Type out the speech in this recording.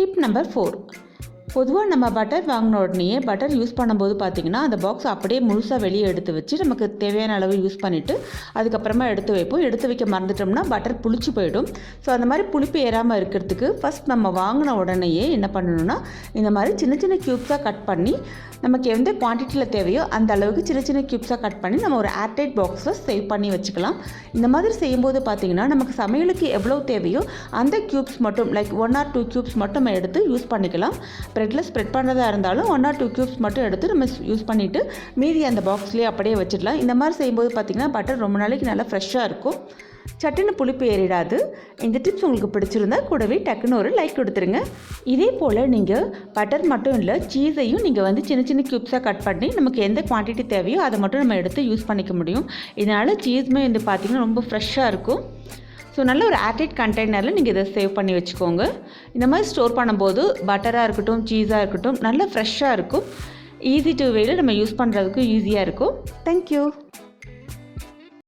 Tip number 4. பொதுவாக நம்ம butter வாங்கின உடனே பட்டர் யூஸ் பண்ணும்போது பார்த்திங்கன்னா அந்த பாக்ஸ் அப்படியே முழுசாக வெளியே எடுத்து வச்சு நமக்கு தேவையான அளவு யூஸ் பண்ணிவிட்டு அதுக்கப்புறமா எடுத்து வைப்போம். எடுத்து வைக்க மறந்துட்டோம்னா பட்டர் புளிச்சு போயிடும். ஸோ அந்த மாதிரி புளிப்பு ஏறாமல் இருக்கிறதுக்கு ஃபஸ்ட் நம்ம வாங்கின உடனேயே என்ன பண்ணணும்னா இந்த மாதிரி சின்ன சின்ன க்யூப்ஸாக கட் பண்ணி நமக்கு எந்த குவான்டிட்டியில் தேவையோ அந்த அளவுக்கு சின்ன சின்ன க்யூப்ஸாக கட் பண்ணி நம்ம ஒரு ஏர்டைட் பாக்ஸில் சேவ் பண்ணி வச்சுக்கலாம். இந்த மாதிரி செய்யும்போது பார்த்திங்கன்னா நமக்கு சமையலுக்கு எவ்வளோ தேவையோ அந்த க்யூப்ஸ் மட்டும் லைக் 1 or 2 க்யூப்ஸ் மட்டும் நம்ம எடுத்து யூஸ் பண்ணிக்கலாம். ப்ரெட்டில் ஸ்ப்ரெட் பண்ணுறதா இருந்தாலும் 1 or 2 க்யூப்ஸ் மட்டும் எடுத்து நம்ம யூஸ் பண்ணிவிட்டு மீதி அந்த பாக்ஸ்லேயே அப்படியே வச்சிடலாம். இந்த மாதிரி செய்யும்போது பார்த்திங்கன்னா பட்டர் ரொம்ப நாளைக்கு நல்லா ஃப்ரெஷ்ஷாக இருக்கும். சட்டுன்னு புளிப்பு ஏறிடாது. இந்த டிப்ஸ் உங்களுக்கு பிடிச்சிருந்தா கூடவே டக்குன்னு ஒரு லைக் கொடுத்துருங்க. இதே போல் நீங்கள் பட்டர் மட்டும் இல்லை சீஸையும் நீங்கள் சின்ன சின்ன க்யூப்ஸாக கட் பண்ணி நமக்கு எந்த குவான்டிட்டி தேவையோ அதை மட்டும் நம்ம எடுத்து யூஸ் பண்ணிக்க முடியும். இதனால் சீஸுமே பார்த்திங்கன்னா ரொம்ப ஃப்ரெஷ்ஷாக இருக்கும். ஸோ நல்ல ஒரு ஏர்டைட் கண்டெய்னரில் நீங்கள் இதை சேவ் பண்ணி வச்சுக்கோங்க. இந்த மாதிரி ஸ்டோர் பண்ணும்போது பட்டராக இருக்கட்டும் சீஸாக இருக்கட்டும் நல்லா ஃப்ரெஷ்ஷாக இருக்கும். ஈஸி டு வேல நம்ம யூஸ் பண்ணுறதுக்கு ஈஸியாக இருக்கும். தேங்க்யூ.